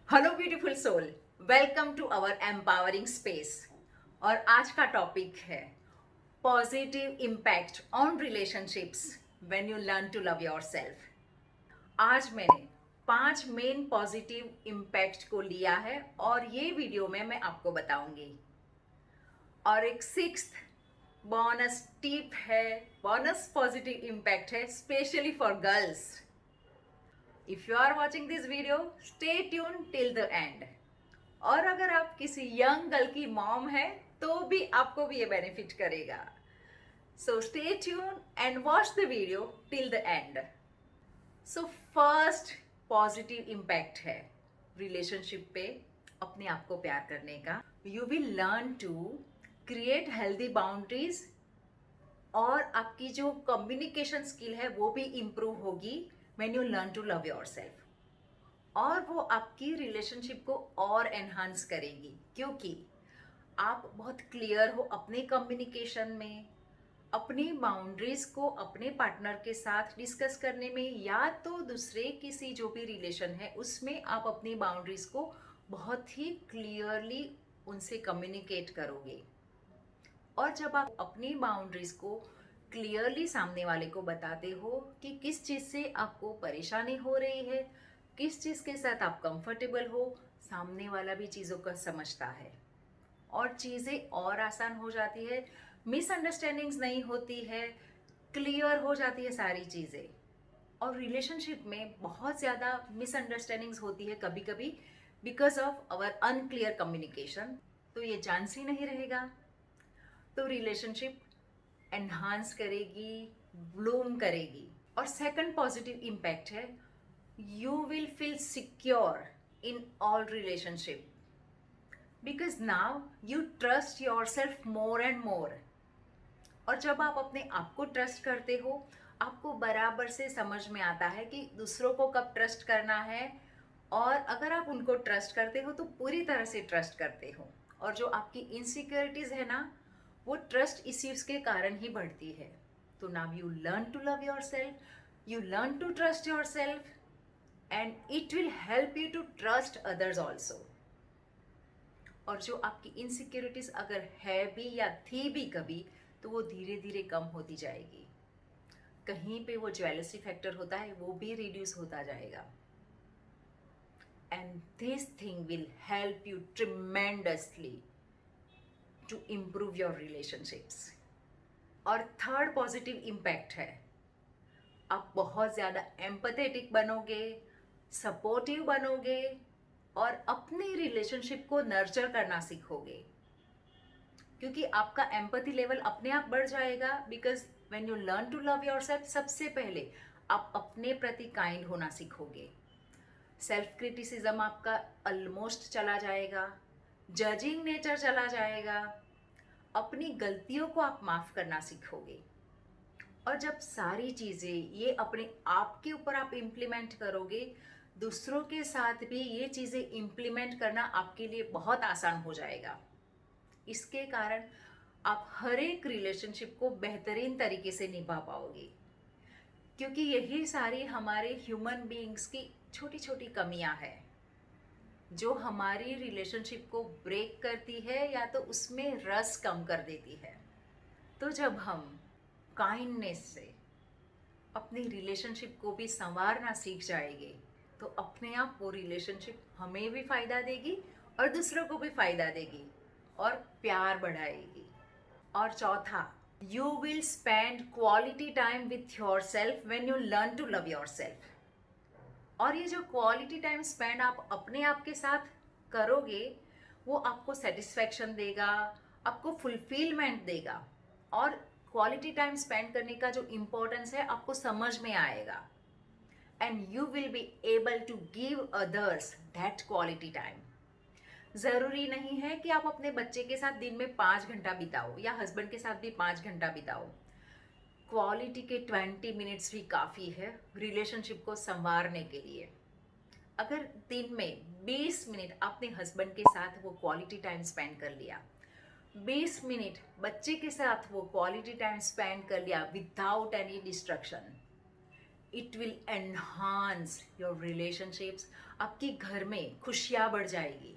Hello beautiful soul, welcome to our empowering space. और आज का टॉपिक है positive impact on relationships when you learn to love yourself. आज मैंने 5 main positive impact को लिया है और ये वीडियो में मैं आपको बताऊंगी। और एक सिक्स्थ बोनस टिप है, बोनस पॉजिटिव इम्पैक्ट है specially for girls. If you are watching this video, stay tune till the end. और अगर आप किसी यंग गर्ल की मॉम है तो भी आपको भी ये बेनिफिट करेगा। So stay tune and watch the video till the end. So first positive impact है रिलेशनशिप पे अपने आप को प्यार करने का। You will learn to create healthy boundaries और आपकी जो कम्युनिकेशन स्किल है वो भी इम्प्रूव होगी when you learn to love yourself. और वो आपकी रिलेशनशिप को और एनहांस करेगी क्योंकि आप बहुत क्लियर हो अपने कम्युनिकेशन में, अपनी बाउंड्रीज को अपने पार्टनर के साथ डिस्कस करने में, या तो दूसरे किसी जो भी रिलेशन है उसमें आप अपनी बाउंड्रीज को बहुत ही क्लियरली उनसे कम्युनिकेट करोगे। और जब आप अपनी बाउंड्रीज को क्लियरली सामने वाले को बताते हो कि किस चीज़ से आपको परेशानी हो रही है, किस चीज़ के साथ आप कंफर्टेबल हो, सामने वाला भी चीज़ों को समझता है और चीज़ें और आसान हो जाती है, मिसअंडरस्टैंडिंग्स नहीं होती है, क्लियर हो जाती है सारी चीज़ें। और रिलेशनशिप में बहुत ज़्यादा मिसअंडरस्टैंडिंग्स होती है कभी कभी because of our unclear communication. तो ये चांस ही नहीं रहेगा। तो रिलेशनशिप एनहांस करेगी, ब्लूम करेगी। और सेकंड पॉजिटिव इम्पैक्ट है you will feel secure in all relationship because now you trust your self more and more. और जब आप अपने आप को ट्रस्ट करते हो, आपको बराबर से समझ में आता है कि दूसरों को कब ट्रस्ट करना है। और अगर आप उनको ट्रस्ट करते हो तो पूरी तरह से ट्रस्ट करते हो। और जो आपकी इनसिक्योरिटीज है ना, वो ट्रस्ट इश्यूज के कारण ही बढ़ती है। तो now you learn to love yourself, you learn to trust yourself and it will help you to trust others also. और जो आपकी इनसिक्योरिटीज अगर है भी या थी भी कभी, तो वो धीरे धीरे कम होती जाएगी। कहीं पे वो जेलसी फैक्टर होता है वो भी रिड्यूस होता जाएगा। And this thing will help you tremendously to improve your relationships. और थर्ड पॉजिटिव इम्पैक्ट है आप बहुत ज़्यादा एम्पैथेटिक बनोगे, सपोर्टिव बनोगे और अपनी रिलेशनशिप को नर्चर करना सीखोगे। क्योंकि आपका एम्पैथी लेवल अपने आप बढ़ जाएगा because when you learn to love yourself, सबसे पहले आप अपने प्रति काइंड होना सीखोगे। सेल्फ क्रिटिसिज्म आपका ऑलमोस्ट चला जाएगा, जजिंग नेचर चला जाएगा, अपनी गलतियों को आप माफ करना सीखोगे। और जब सारी चीज़ें ये अपने आप के ऊपर आप इम्प्लीमेंट करोगे, दूसरों के साथ भी ये चीज़ें इम्प्लीमेंट करना आपके लिए बहुत आसान हो जाएगा। इसके कारण आप हर एक रिलेशनशिप को बेहतरीन तरीके से निभा पाओगे। क्योंकि यही सारी हमारे ह्यूमन बीइंग्स की छोटी छोटी कमियां हैं जो हमारी रिलेशनशिप को ब्रेक करती है या तो उसमें रस कम कर देती है। तो जब हम काइंडनेस से अपनी रिलेशनशिप को भी संवारना सीख जाएंगे, तो अपने आप वो रिलेशनशिप हमें भी फायदा देगी और दूसरों को भी फायदा देगी और प्यार बढ़ाएगी। और चौथा, you will spend quality time with yourself when you learn to love yourself. और ये जो क्वालिटी टाइम स्पेंड आप अपने आप के साथ करोगे, वो आपको सेटिस्फैक्शन देगा, आपको फुलफिलमेंट देगा। और क्वालिटी टाइम स्पेंड करने का जो इम्पोर्टेंस है आपको समझ में आएगा and you will be able to give others that quality time. ज़रूरी नहीं है कि आप अपने बच्चे के साथ दिन में 5 घंटा बिताओ या हस्बैंड के साथ भी 5 घंटा बिताओ। क्वालिटी के 20 मिनट्स भी काफ़ी है रिलेशनशिप को संवारने के लिए। अगर दिन में 20 मिनट अपने हस्बैंड के साथ वो क्वालिटी टाइम स्पेंड कर लिया, 20 मिनट बच्चे के साथ वो क्वालिटी टाइम स्पेंड कर लिया without any destruction, it will enhance your relationships. आपकी घर में खुशियाँ बढ़ जाएगी।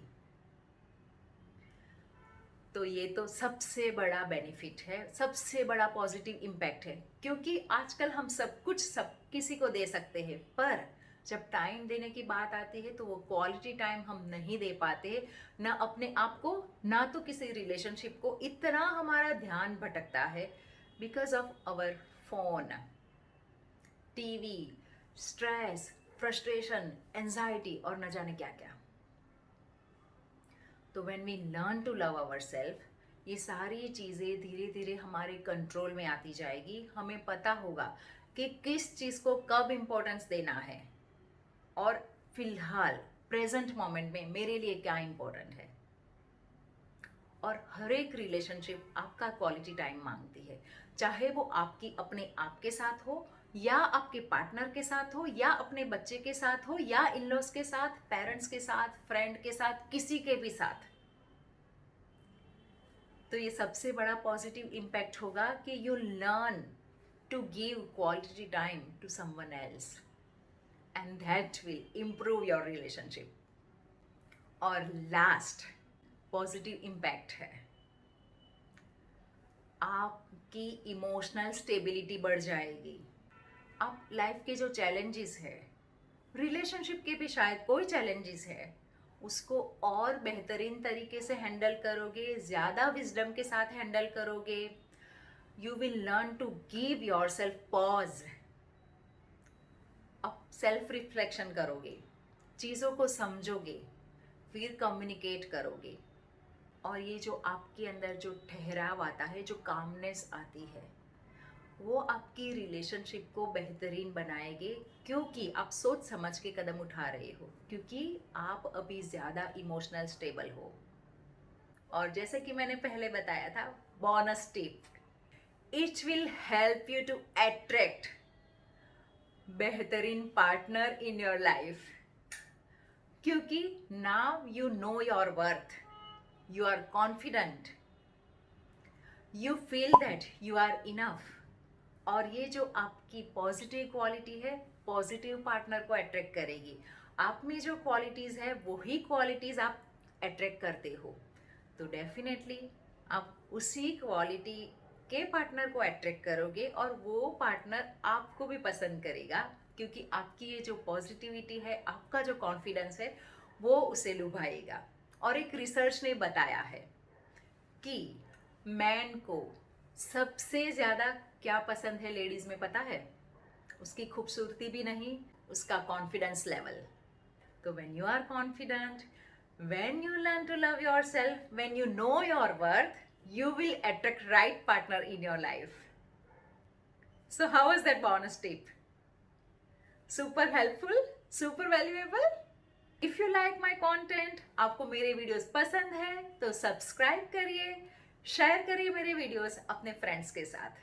तो ये तो सबसे बड़ा बेनिफिट है, सबसे बड़ा पॉजिटिव इम्पैक्ट है, क्योंकि आजकल हम सब कुछ सब किसी को दे सकते हैं, पर जब टाइम देने की बात आती है तो वो क्वालिटी टाइम हम नहीं दे पाते, ना अपने आप को, ना तो किसी रिलेशनशिप को। इतना हमारा ध्यान भटकता है because of our phone, TV, stress, frustration, anxiety और न जाने क्या क्या। तो when we learn to love ourself, ये सारी चीज़ें धीरे धीरे हमारे कंट्रोल में आती जाएगी। हमें पता होगा कि किस चीज़ को कब इम्पोर्टेंस देना है और फिलहाल प्रेजेंट मोमेंट में मेरे लिए क्या इम्पोर्टेंट है। और हर एक रिलेशनशिप आपका क्वालिटी टाइम मांगती है, चाहे वो आपकी अपने आप के साथ हो, या आपके पार्टनर के साथ हो, या अपने बच्चे के साथ हो, या इन लॉज के साथ, पेरेंट्स के साथ, फ्रेंड के साथ, किसी के भी साथ। तो ये सबसे बड़ा पॉजिटिव इम्पैक्ट होगा कि you learn to give quality time to someone else, and that will improve your relationship. और लास्ट पॉजिटिव इम्पैक्ट है, आपकी इमोशनल स्टेबिलिटी बढ़ जाएगी। आप लाइफ के जो चैलेंजेस है, रिलेशनशिप के भी शायद कोई चैलेंजेस है, उसको और बेहतरीन तरीके से हैंडल करोगे, ज़्यादा विजडम के साथ हैंडल करोगे। You will learn to give yourself pause. अब सेल्फ रिफ्लेक्शन करोगे, चीज़ों को समझोगे, फिर कम्युनिकेट करोगे। और ये जो आपके अंदर जो ठहराव आता है, जो कामनेस आती है, वो आपकी रिलेशनशिप को बेहतरीन बनाएंगे, क्योंकि आप सोच समझ के कदम उठा रहे हो, क्योंकि आप अभी ज़्यादा इमोशनल स्टेबल हो। और जैसे कि मैंने पहले बताया था, bonus tip, it will help you to attract बेहतरीन पार्टनर इन योर लाइफ, क्योंकि now you know your worth, you are confident, you feel that you are enough. और ये जो आपकी पॉजिटिव क्वालिटी है, पॉजिटिव पार्टनर को अट्रैक्ट करेगी। आप में जो क्वालिटीज़ है, वही क्वालिटीज़ आप अट्रैक्ट करते हो, तो डेफिनेटली आप उसी क्वालिटी के पार्टनर को अट्रैक्ट करोगे, और वो पार्टनर आपको भी पसंद करेगा, क्योंकि आपकी ये जो पॉजिटिविटी है, आपका जो कॉन्फिडेंस है, वो उसे लुभाएगा। और एक रिसर्च ने बताया है कि मैन को सबसे ज़्यादा क्या पसंद है लेडीज में, पता है? उसकी खूबसूरती भी नहीं, उसका कॉन्फिडेंस लेवल। तो when you are confident, when you learn to love yourself, when you know your worth, you will attract right partner in your life. So how was that bonus tip? Super helpful, super valuable. If you like my content, आपको मेरे videos पसंद है तो subscribe करिए, share करिए मेरे videos अपने friends के साथ।